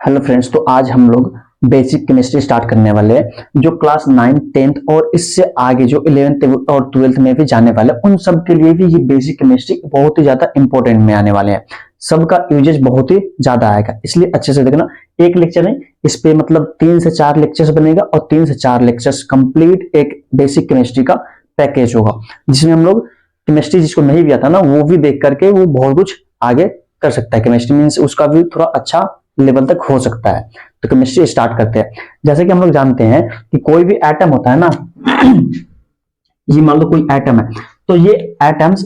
Hello friends, तो आज हम लोग बेसिक केमिस्ट्री स्टार्ट करने वाले हैं। जो क्लास 9, 10th और इससे आगे जो 11th और 12th में भी जाने वाले हैं उन सब के लिए भी ये बेसिक केमिस्ट्री बहुत ही ज्यादा इंपॉर्टेंट में आने वाले हैं। सबका यूजेज बहुत ही ज्यादा आएगा, इसलिए अच्छे से देखना। एक लेक्चर नहीं, इस पे मतलब 3 से 4 लेक्चर्स बनेगा और 3 से 4 लेक्चर्स कंप्लीट एक बेसिक केमिस्ट्री का पैकेज होगा, जिसमें हम लोग केमिस्ट्री जिसको नहीं भी आता ना वो भी देख करके वो बहुत कुछ आगे कर सकता है। केमिस्ट्री मीन्स उसका भी थोड़ा अच्छा लेवल तक हो सकता है। तो केमिस्ट्री स्टार्ट करते हैं। जैसे कि हम लोग जानते हैं कि कोई भी एटम होता है ना, ये मान लो कोई एटम है, तो ये एटम्स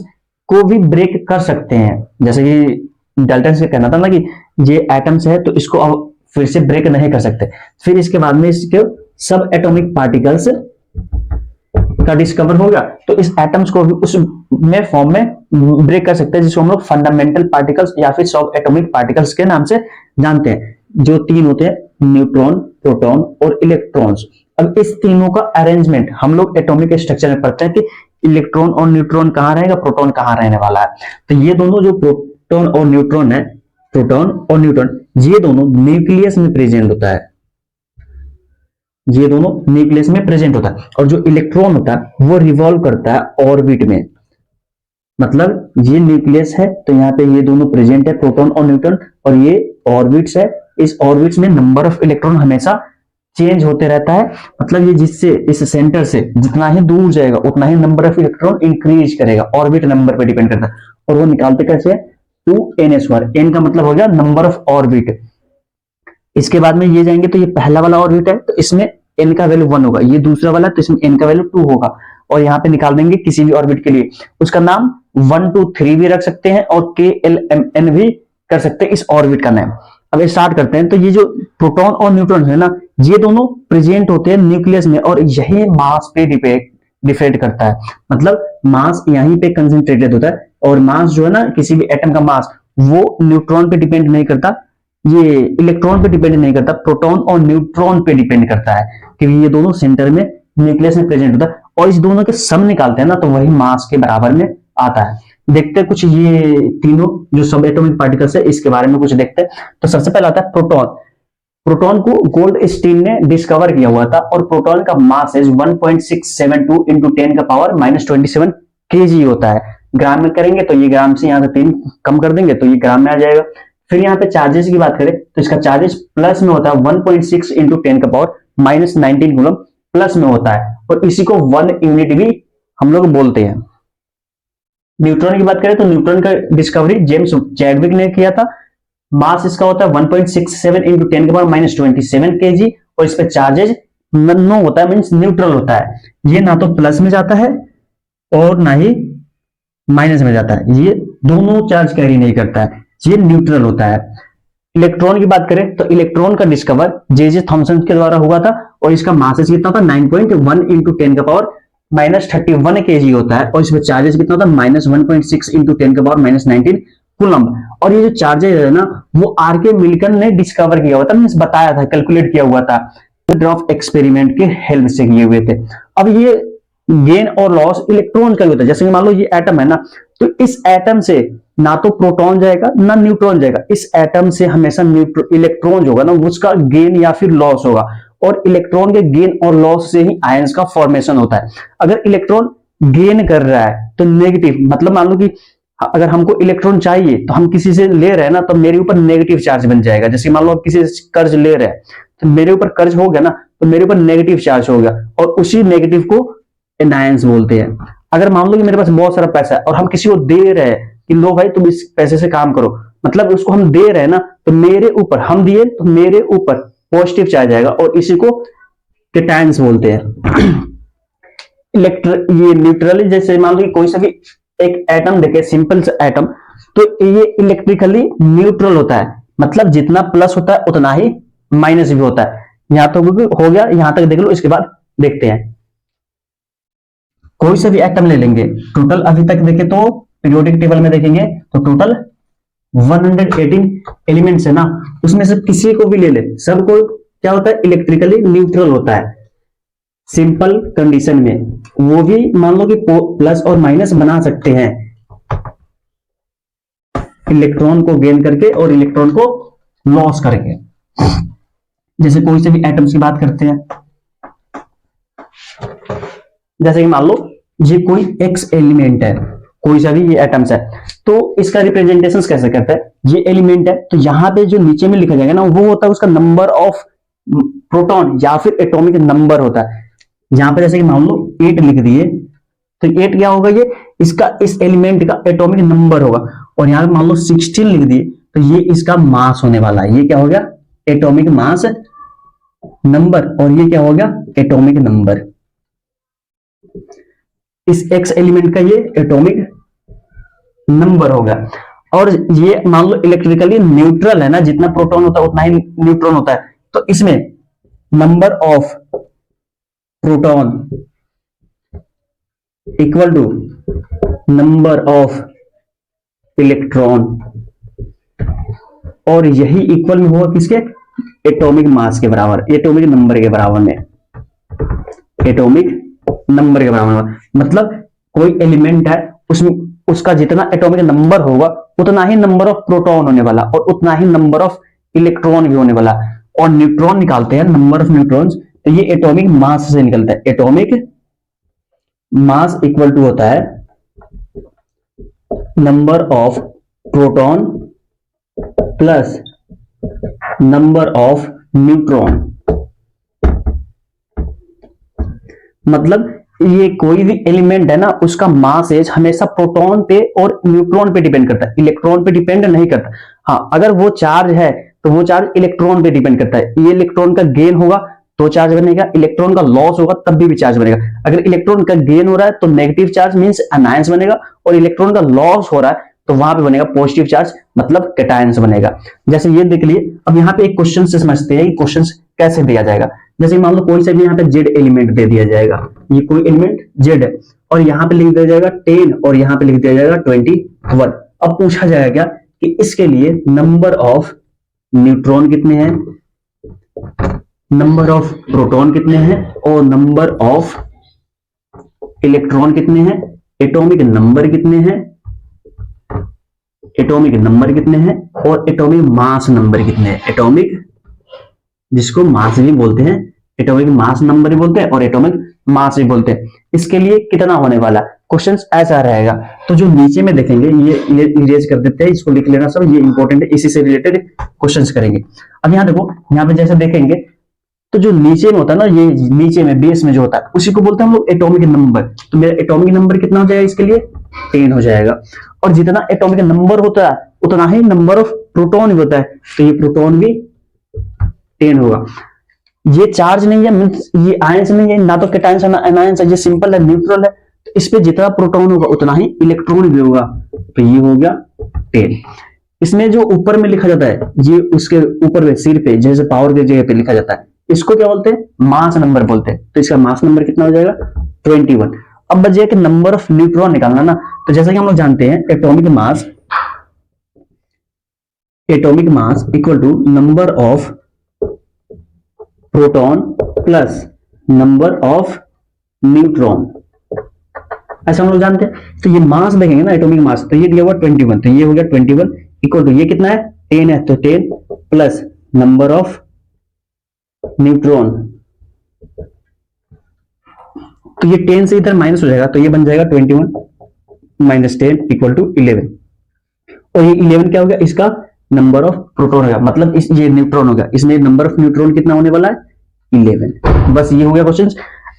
को भी ब्रेक कर सकते हैं। जैसे कि डाल्टन से कहना था ना कि ये एटम्स है तो इसको अब फिर से ब्रेक नहीं कर सकते। फिर इसके बाद में इसके सब एटॉमिक पार्टिकल्स का डिस्कवर होगा, तो इस एटम्स को भी उस में फॉर्म में ब्रेक कर सकते हैं, जिसको हम लोग फंडामेंटल पार्टिकल्स या फिर सब एटॉमिक पार्टिकल्स के नाम से जानते हैं। जो तीन होते हैं, न्यूट्रॉन, प्रोटॉन और इलेक्ट्रॉन्स। अब इस तीनों का अरेंजमेंट हम लोग एटॉमिक स्ट्रक्चर में पढ़ते हैं कि इलेक्ट्रॉन और न्यूट्रॉन कहां रहेगा, प्रोटॉन कहां रहने वाला है। तो ये दोनों जो प्रोटॉन और न्यूट्रॉन है, प्रोटॉन और न्यूट्रॉन, ये दोनों न्यूक्लियस में प्रेजेंट होता है। ये दोनों न्यूक्लियस में प्रेजेंट होता है। और जो इलेक्ट्रॉन होता है वो रिवॉल्व करता है ऑर्बिट में। मतलब ये न्यूक्लियस है तो यहाँ पे ये दोनों प्रेजेंट है, प्रोटॉन और न्यूट्रॉन, और ये ऑर्बिट्स है। इस ऑर्बिट्स में नंबर ऑफ इलेक्ट्रॉन हमेशा चेंज होते रहता है। मतलब ये जिससे इस सेंटर से जितना ही दूर जाएगा उतना ही नंबर ऑफ इलेक्ट्रॉन इंक्रीज करेगा। ऑर्बिट नंबर पे डिपेंड करता है। और वो निकालते कैसे है, 2n²। n का मतलब हो गया नंबर ऑफ ऑर्बिट। इसके बाद में ये जाएंगे तो ये पहला वाला ऑर्बिट है तो इसमें n का वैल्यू 1 होगा। ये दूसरा वाला तो इसमें n का वैल्यू 2 होगा। और यहाँ पे निकाल देंगे किसी भी ऑर्बिट के लिए, उसका नाम 1, 2, 3 भी रख सकते हैं और KLMN भी कर सकते हैं इस ऑर्बिट का नाम। अब स्टार्ट करते हैं। तो ये जो प्रोटॉन और न्यूट्रॉन है ना, ये दोनों प्रेजेंट होते हैं न्यूक्लियस में और यही मास पे डिपेंड करता है। मतलब मास यहीं पे कंसेंट्रेटेड होता है। और मास जो है ना, किसी भी एटम का मास वो न्यूट्रॉन पे डिपेंड नहीं करता, ये इलेक्ट्रॉन पे डिपेंड नहीं करता, प्रोटॉन और न्यूट्रॉन पे डिपेंड करता है, क्योंकि ये दोनों सेंटर में न्यूक्लियस में प्रेजेंट होता है। और इस दोनों के सम निकालते हैं ना तो वही मास के बराबर में आता है। देखते हैं कुछ ये तीनों जो सब एटॉमिक पार्टिकल्स है इसके बारे में कुछ देखते हैं। तो सबसे पहले आता है प्रोटॉन। प्रोटॉन को गोल्डस्टीन ने डिस्कवर किया हुआ था और प्रोटॉन का मास है 1.672 इंटू 10 का पावर -27 kg होता है। ग्राम में करेंगे तो ये ग्राम से यहाँ से 3 कम कर देंगे तो ये ग्राम में आ जाएगा। फिर यहाँ पे चार्जेस की बात करें तो इसका चार्जेस प्लस में होता है 1.6 इंटू 10 का पावर -19 कूलम प्लस में होता है। और इसी को 1 यूनिट भी हम लोग बोलते हैं। न्यूट्रॉन की बात करें तो न्यूट्रॉन का डिस्कवरी जेम्स चैडविक ने किया था। मास इसका होता है 1.67 इंटू 10 के पावर -27 kg और इस पे चार्जेज नो होता है, मींस न्यूट्रल होता है। ये ना तो प्लस में जाता है और ना ही माइनस में जाता है। ये दोनों चार्ज कैरी नहीं करता है, ये न्यूट्रल होता है। इलेक्ट्रॉन की बात करें तो इलेक्ट्रॉन का डिस्कवर जे थॉमसन के द्वारा हुआ था और इसका मास कितना था 9.1 इंटू 10 का पावर -31 kg होता है। और इसमें चार्जेस कितना होता है -1.6 इंटू 10 का पावर -19 कूलम। और ये जो चार्जेस है ना वो आर.के. मिल्टन ने डिस्कवर किया हुआ था, मींस बताया था, कैलकुलेट किया हुआ था, ऑफ एक्सपेरिमेंट के हेल्प से किए हुए थे। अब ये गेन और लॉस इलेक्ट्रॉन का होता है। जैसे मान लो ये एटम है ना, तो इस एटम से ना तो प्रोटॉन जाएगा ना न्यूट्रॉन जाएगा। इस एटम से हमेशा इलेक्ट्रॉन जो होगा ना उसका गेन या फिर लॉस होगा। और इलेक्ट्रॉन के गेन और लॉस से ही आयंस का फॉर्मेशन होता है। अगर इलेक्ट्रॉन गेन कर रहा है तो नेगेटिव, मतलब मान लो कि अगर हमको इलेक्ट्रॉन चाहिए तो हम किसी से ले रहे हैं ना, तो मेरे ऊपर नेगेटिव चार्ज बन जाएगा। जैसे मान लो आप किसी से कर्ज ले रहे हैं तो मेरे ऊपर कर्ज हो गया ना, तो मेरे ऊपर नेगेटिव चार्ज हो गया और उसी नेगेटिव को एनायंस बोलते हैं। अगर मान लो कि मेरे पास बहुत सारा पैसा है और हम किसी को दे रहे हैं कि लो भाई तुम इस पैसे से काम करो, मतलब उसको हम दे रहे हैं ना, तो मेरे ऊपर हम दिए तो मेरे ऊपर पॉजिटिव चार्ज आएगा और इसी को कैटायंस बोलते हैं। ये न्यूट्रली, जैसे मान लो कि कोई सा भी एक एटम देखे, सिंपल सा एटम, तो ये इलेक्ट्रिकली न्यूट्रल होता है। मतलब जितना प्लस होता है उतना ही माइनस भी होता है। यहां तो हो गया, यहां तक देख लो। इसके बाद देखते हैं कोई सा भी एटम ले लेंगे। टोटल अभी तक देखे तो पीरियोडिक टेबल में देखेंगे तो टोटल 118 एलिमेंट्स है ना, उसमें से किसी को भी ले ले, सबको क्या होता है, इलेक्ट्रिकली न्यूट्रल होता है सिंपल कंडीशन में। वो भी मान लो कि प्लस और माइनस बना सकते हैं इलेक्ट्रॉन को गेन करके और इलेक्ट्रॉन को लॉस करके। जैसे कोई से भी एटम्स की बात करते हैं, जैसे कि मान लो ये कोई एक्स एलिमेंट है, कोई सा भी ये एटम्स है, तो इसका रिप्रेजेंटेशन कैसे करता है, ये एलिमेंट है तो यहाँ पे जो नीचे में लिखा जाएगा ना वो होता है उसका नंबर ऑफ प्रोटॉन या फिर एटॉमिक नंबर होता है। यहाँ पे जैसे कि मान लो 8 लिख दिए तो 8 क्या होगा, ये इसका इस एलिमेंट का एटॉमिक नंबर होगा। और यहाँ पे मान लो 16 लिख दिए तो ये इसका मास होने वाला है, ये क्या हो गया, एटॉमिक मास नंबर, और ये क्या हो गया, एटॉमिक नंबर। इस एक्स एलिमेंट का ये एटॉमिक नंबर होगा। और ये मान लो इलेक्ट्रिकली न्यूट्रल है ना, जितना प्रोटॉन होता है उतना ही न्यूट्रॉन होता है, तो इसमें number of proton equal to number of electron, और यही इक्वल में होगा किसके, एटॉमिक मास के बराबर, एटॉमिक नंबर के बराबर में, एटॉमिक नंबर के बराबर में। मतलब कोई एलिमेंट है उसमें उसका जितना एटॉमिक नंबर होगा उतना ही नंबर ऑफ प्रोटॉन होने वाला और उतना ही नंबर ऑफ इलेक्ट्रॉन भी होने वाला। और न्यूट्रॉन निकालते हैं, नंबर ऑफ न्यूट्रॉन्स, तो ये एटॉमिक मास से निकलता है। एटॉमिक मास इक्वल टू होता है number of proton plus number of neutron. मतलब ये कोई भी एलिमेंट है ना उसका मास एज हमेशा प्रोटॉन पे और न्यूट्रॉन पे डिपेंड करता है, इलेक्ट्रॉन पे डिपेंड नहीं करता। हाँ, अगर वो चार्ज है तो वो चार्ज इलेक्ट्रॉन पे डिपेंड करता है। ये इलेक्ट्रॉन का गेन होगा तो चार्ज बनेगा, इलेक्ट्रॉन का लॉस होगा तब भी चार्ज बनेगा। अगर इलेक्ट्रॉन का गेन हो रहा है तो नेगेटिव चार्ज मींस अनायंस बनेगा, और इलेक्ट्रॉन का लॉस हो रहा है तो वहां पे बनेगा पॉजिटिव चार्ज, मतलब कैटायंस बनेगा। जैसे ये देख लिए। अब यहाँ पे एक क्वेश्चन से समझते हैं कि क्वेश्चन कैसे दिया जाएगा। जैसे मान लो कोई सा भी यहाँ पे जेड एलिमेंट दे दिया जाएगा, ये कोई एलिमेंट जेड है, और यहाँ पे लिख दिया जाएगा 10 और यहाँ पे लिख दिया जाएगा 21। अब पूछा जाएगा क्या कि इसके लिए नंबर ऑफ न्यूट्रॉन कितने हैं, नंबर ऑफ प्रोटॉन कितने हैं, और नंबर ऑफ इलेक्ट्रॉन कितने हैं, एटॉमिक नंबर कितने हैं, एटॉमिक नंबर कितने हैं, और एटॉमिक मास नंबर कितने हैं। एटॉमिक, जिसको मास भी बोलते हैं, एटॉमिक मास नंबर भी बोलते हैं और एटॉमिक मास भी बोलते हैं। इसके लिए कितना होने वाला, क्वेश्चन ऐसा रहेगा। तो जो नीचे में देखेंगे ये इरेज कर देते हैं, इसको लिख लेना सब, ये इंपॉर्टेंट है, इसी से रिलेटेड क्वेश्चंस करेंगे। अब यहाँ देखो, यहाँ पे जैसे देखेंगे तो जो नीचे में होता है ना, ये नीचे में बेस में जो होता है उसी को बोलते हैं हम लोग एटॉमिक नंबर। तो मेरा एटॉमिक नंबर कितना हो जाएगा, इसके लिए 10 हो जाएगा। और जितना एटॉमिक नंबर होता है उतना ही नंबर ऑफ प्रोटॉन भी होता है, तो ये प्रोटॉन भी 10 होगा। ये चार्ज नहीं है, मींस ये आयंस नहीं है, ना तो कैटायंस है ना एनायंस है, ये सिंपल है, न्यूट्रल है। तो इस पे जितना प्रोटॉन होगा उतना ही इलेक्ट्रॉन भी होगा, तो ये हो गया 10। इसमें जो ऊपर में लिखा जाता है, ये उसके ऊपर में सिर पे जैसे पावर की जगह पे लिखा जाता है, इसको क्या बोलते हैं, मास नंबर बोलते हैं। तो इसका मास नंबर कितना हो जाएगा, 21। अब बच कि नंबर ऑफ न्यूट्रॉन निकालना ना, तो जैसा कि हम लोग जानते हैं atomic mass equal to number of proton plus number of neutron, ऐसा हम लोग जानते हैं। तो ये मास देखेंगे ना, एटॉमिक मास, तो ये दिया हुआ 21, तो ये हो गया 21 इक्वल टू ये कितना है, 10 है, तो 10 प्लस नंबर ऑफ न्यूट्रॉन, तो ये 10 से इधर माइनस हो जाएगा, तो ये बन जाएगा 21 माइनस 10 इक्वल टू 11। और ये 11 क्या हो गया, इसका नंबर ऑफ प्रोटॉन होगा, मतलब ये न्यूट्रॉन होगा, इसमें नंबर ऑफ न्यूट्रॉन कितना होने वाला है, 11। बस ये हो गया क्वेश्चन।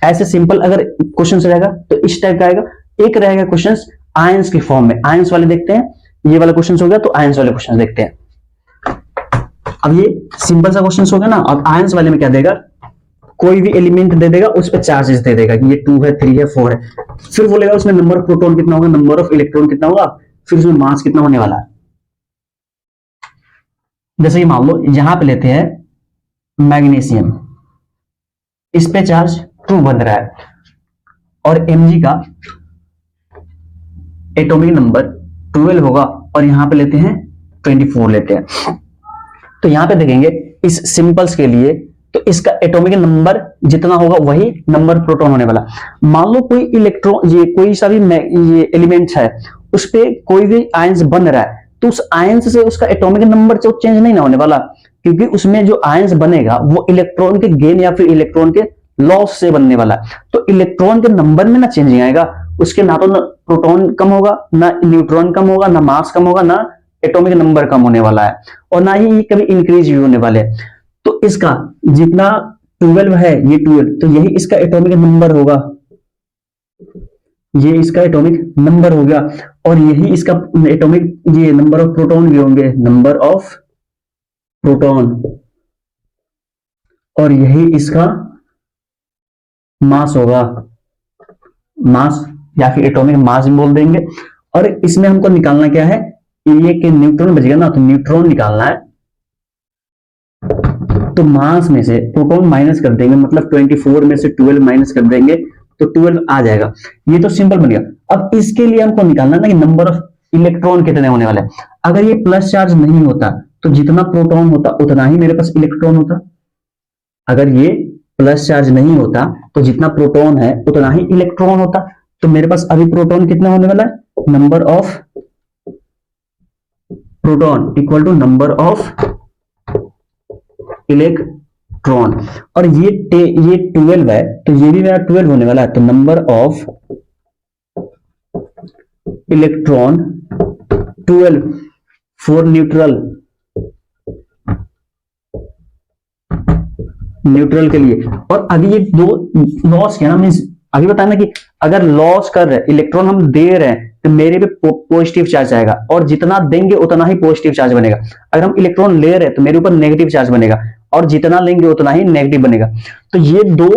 ऐसे सिंपल अगर क्वेश्चन रहेगा तो इस टाइप का आएगा। एक रहेगा क्वेश्चन आयंस के फॉर्म में, आयंस वाले देखते हैं, ये वाला क्वेश्चन हो गया, तो आयंस वाले क्वेश्चन देखते हैं। अब ये सिंपल सा क्वेश्चन हो गया ना। अब आयंस वाले में क्या देगा, कोई भी एलिमेंट दे देगा, उस पर चार्जेस दे देगा कि ये 2 है, 3 है, 4 है, फिर बोलेगा उसमें नंबर ऑफ प्रोटॉन कितना होगा, नंबर ऑफ इलेक्ट्रॉन कितना होगा, फिर उसमें मास कितना होने वाला है। जैसे कि मान लो यहां पे लेते हैं मैग्नीशियम, इस पे चार्ज 2 बन रहा है और Mg का एटॉमिक नंबर 12 होगा, और यहां पे लेते हैं 24 लेते हैं। तो यहां पे देखेंगे इस सिंपल्स के लिए, तो इसका एटॉमिक नंबर जितना होगा वही नंबर प्रोटॉन होने वाला। मान लो कोई इलेक्ट्रॉन, ये कोई सा भी ये एलिमेंट है, उस पे कोई भी आयंस बन रहा है, तो उस आयंस से उसका एटॉमिक नंबर चेंज नहीं ना होने वाला। क्योंकि उसमें जो आयंस बनेगा वो इलेक्ट्रॉन के गेन या फिर इलेक्ट्रॉन के लॉस से बनने वाला है। तो इलेक्ट्रॉन के नंबर में ना चेंजिंग आएगा, उसके ना तो ना प्रोटॉन कम होगा, ना न्यूट्रॉन कम होगा, ना मास कम होगा, ना एटॉमिक नंबर कम होने वाला है, और ना ही कभी इंक्रीज भी होने वाले। तो इसका जितना 12 है, ये 12, तो यही इसका एटॉमिक नंबर होगा, ये इसका एटॉमिक नंबर हो गया, और यही इसका एटॉमिक ये नंबर ऑफ प्रोटॉन भी होंगे, नंबर ऑफ प्रोटॉन, और यही इसका मास होगा, मास या फिर एटॉमिक मास भी बोल देंगे। और इसमें हमको निकालना क्या है, ये के न्यूट्रॉन बचेगा ना, तो न्यूट्रॉन निकालना है। तो मास में से प्रोटॉन माइनस कर देंगे, मतलब 24 में से 12 माइनस कर देंगे तो 12 आ जाएगा। ये तो सिंपल बन गया। अब इसके लिए हमको निकालना ना कि नंबर ऑफ इलेक्ट्रॉन कितने होने वाले हैं। अगर ये प्लस चार्ज नहीं होता तो जितना प्रोटॉन होता उतना ही मेरे पास इलेक्ट्रॉन होता। अगर ये प्लस चार्ज नहीं होता तो जितना प्रोटॉन है उतना ही इलेक्ट्रॉन होता। तो मेरे पास अभी प्रोटॉन कितना होने वाला है, number of proton equal to number of electron. और ये 12 है तो ये भी मेरा 12 होने वाला है। तो number of electron 12 for neutral के लिए। और अभी ये दो लॉस क्या ना, मींस अभी बताना कि अगर लॉस कर रहे इलेक्ट्रॉन हम दे रहे हैं तो मेरे पे पॉजिटिव चार्ज आएगा, और जितना देंगे उतना ही पॉजिटिव चार्ज बनेगा। अगर हम इलेक्ट्रॉन ले रहे हैं तो मेरे ऊपर नेगेटिव चार्ज बनेगा, और जितना लेंगे उतना ही नेगेटिव बनेगा। तो ये दो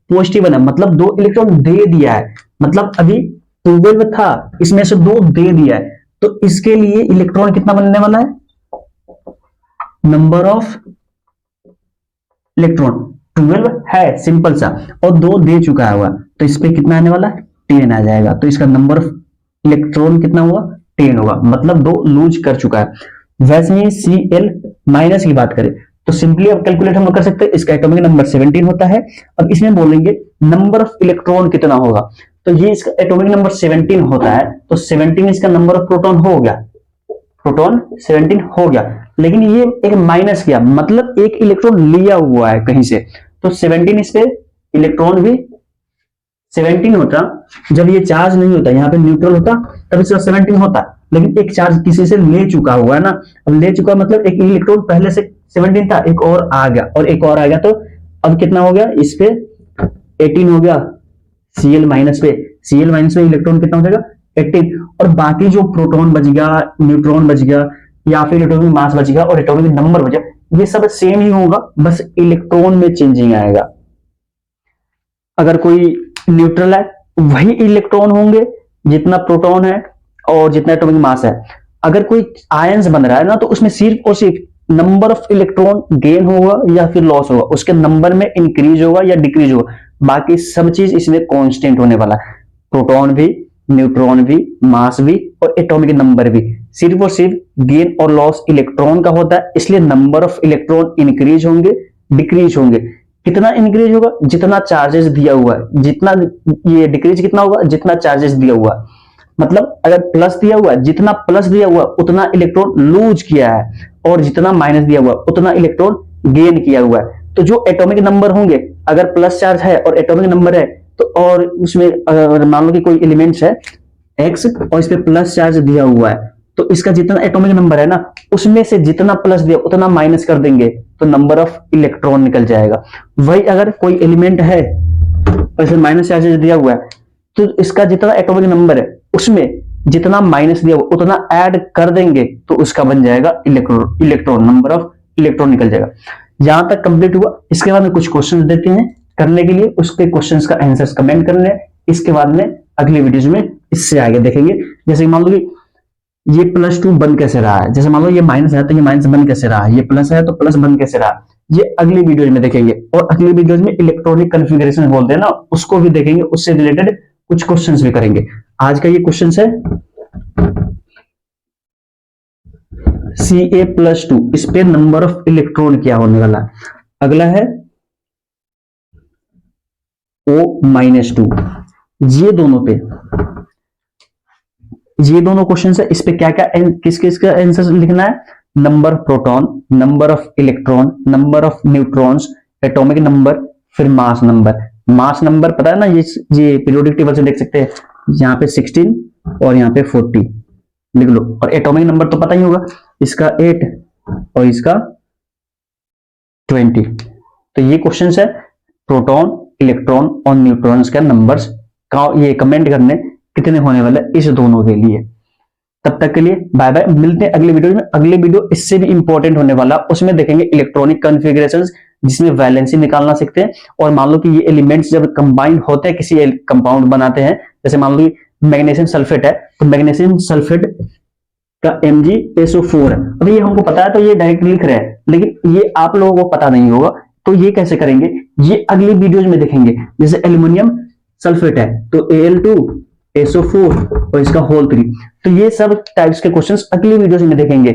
पॉजिटिव बना, मतलब 2 इलेक्ट्रॉन दे दिया है, मतलब अभी 12 था इसमें से 2 दे दिया है। तो इसके लिए इलेक्ट्रॉन कितना बनने वाला है, नंबर ऑफ इलेक्ट्रॉन 12 है सिंपल सा, और 2 दे चुका हुआ, तो इस पे कितना आने वाला है, 10 आ जाएगा। तो इसका नंबर ऑफ इलेक्ट्रॉन कितना होगा, 10 होगा, मतलब 2 लूज कर चुका है। वैसे ही Cl माइनस की बात करें तो सिंपली अब कैलकुलेट हम लोग कर सकते हैं, इसका एटॉमिक नंबर 17 होता है। अब इसमें बोलेंगे नंबर ऑफ इलेक्ट्रॉन कितना होगा, तो ये इसका एटॉमिक नंबर 17 होता है, तो 17 इसका नंबर ऑफ प्रोटॉन हो गया, प्रोटॉन 17 हो गया। लेकिन ये एक माइनस किया, मतलब एक इलेक्ट्रॉन लिया हुआ है कहीं से, तो 17 इस पे इलेक्ट्रॉन भी 17 होता। जब ये चार्ज नहीं होता, यहाँ पे न्यूट्रल होता, तब इसका 17 होता। लेकिन एक चार्ज किसी से ले चुका हुआ है ना, अब ले चुका मतलब एक इलेक्ट्रॉन पहले से 17 था, एक और आ गया, और एक और आ गया, तो अब कितना हो गया, इस पे 18 हो गया। Cl माइनस पे इलेक्ट्रॉन कितना हो जाएगा, 18। और बाकी जो प्रोटॉन बच गया, न्यूट्रॉन बच गया, या फिर एटॉमिक मास बच गया और एटॉमिक नंबर बच गया, ये सब सेम ही होगा, बस इलेक्ट्रॉन में चेंजिंग आएगा। अगर कोई न्यूट्रल है वही इलेक्ट्रॉन होंगे जितना प्रोटॉन है और जितना एटॉमिक मास है। अगर कोई आयंस बन रहा है ना, तो उसमें सिर्फ और सिर्फ नंबर ऑफ इलेक्ट्रॉन गेन होगा या फिर लॉस होगा, उसके नंबर में इंक्रीज होगा या डिक्रीज होगा, बाकी सब चीज इसमें कांस्टेंट होने वाला है। प्रोटॉन भी, न्यूट्रॉन भी, मास भी और एटॉमिक नंबर भी, सिर्फ और सिर्फ गेन और लॉस इलेक्ट्रॉन का होता है। इसलिए नंबर ऑफ इलेक्ट्रॉन इंक्रीज होंगे, डिक्रीज होंगे। कितना इंक्रीज होगा, जितना चार्जेस दिया हुआ है, जितना ये डिक्रीज कितना होगा, जितना चार्जेस दिया हुआ है। मतलब अगर प्लस दिया हुआ है, जितना प्लस दिया हुआ उतना इलेक्ट्रॉन लूज किया है, और जितना माइनस दिया हुआ उतना इलेक्ट्रॉन गेन किया हुआ है। तो जो एटॉमिक नंबर होंगे, अगर प्लस चार्ज है और एटॉमिक नंबर है, तो और उसमें अगर मान लो कि कोई एलिमेंट्स है x और इस पे प्लस चार्ज दिया हुआ है, तो इसका जितना एटॉमिक नंबर है ना, उसमें से जितना प्लस दिया उतना माइनस कर देंगे तो नंबर ऑफ इलेक्ट्रॉन निकल जाएगा। वही अगर कोई एलिमेंट है और इसमें माइनस चार्जेस दिया हुआ है, तो इसका जितना एटॉमिक नंबर है उसमें जितना माइनस दिया हुआ उतना ऐड कर देंगे तो उसका बन जाएगा इलेक्ट्रॉन, नंबर ऑफ इलेक्ट्रॉन निकल जाएगा। यहां तक कंप्लीट हुआ। इसके बाद में कुछ क्वेश्चंस देते हैं करने के लिए, उसके क्वेश्चंस का आंसर्स कमेंट करने। इसके बाद में अगली वीडियोज में इससे आगे देखेंगे। जैसे मान लो कि ये +2 बन कैसे रहा है, जैसे मान लो ये माइनस है तो ये माइनस बन कैसे रहा है, ये प्लस है तो प्लस बन कैसे रहा, ये अगली वीडियोज में देखेंगे। और अगली वीडियोज में इलेक्ट्रॉनिक कॉन्फ़िगरेशन बोलते हैं ना, उसको भी देखेंगे, उससे रिलेटेड कुछ क्वेश्चंस भी करेंगे। आज का ये क्वेश्चन है Ca+2, इस पे नंबर ऑफ इलेक्ट्रॉन क्या होने वाला है। अगला है O-2, ये दोनों पे, ये दोनों क्वेश्चन है। इस पे क्या क्या किस किस का आंसर लिखना है, number of proton, number of electron, number of neutrons, atomic number, फिर मास नंबर। मास नंबर पता है ना, ये पीरियोडिक टेबल से देख सकते हैं, यहाँ पे 16 और यहाँ पे 40 लिख लो। और एटॉमिक नंबर तो पता ही होगा, इसका 8 और इसका 20। तो ये क्वेश्चन है प्रोटॉन, इलेक्ट्रॉन और न्यूट्रॉन्स का नंबर्स का ये कमेंट करने कितने होने वाले इस दोनों के लिए। तब तक के लिए बाय बाय, मिलते हैं अगले वीडियो में। अगले वीडियो इससे भी इंपॉर्टेंट होने वाला, उसमें देखेंगे इलेक्ट्रॉनिक कॉन्फ़िगरेशंस जिसमें वैलेंसी निकालना सीखते हैं। और मान लो कि ये एलिमेंट्स जब कंबाइंड होते हैं, किसी कंपाउंड बनाते हैं, जैसे मान लो मैग्नीशियम सल्फेट है, तो मैग्नीशियम सल्फेट का MgSO4 है। अब ये हमको पता है तो ये डायरेक्ट लिख रहे हैं, लेकिन ये आप लोगों को पता नहीं होगा, तो ये कैसे करेंगे ये अगली वीडियोज में देखेंगे। जैसे एल्यूमिनियम सल्फेट है तो Al2SO4 और इसका होल 3। तो ये सब टाइप्स के क्वेश्चंस अगली वीडियोज में देखेंगे।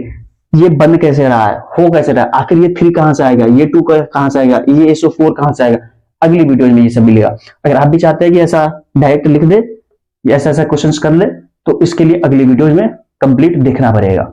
ये बन कैसे रहा है, हो कैसे रहा है, आखिर ये 3 कहां से आएगा, ये 2 कहां से आएगा, ये SO4 कहां से आएगा, अगली वीडियोज में ये सब मिलेगा। अगर आप भी चाहते हैं कि ऐसा डायरेक्ट लिख दे, ऐसा ऐसा क्वेश्चंस कर ले, तो इसके लिए अगली वीडियोज में कंप्लीट देखना पड़ेगा।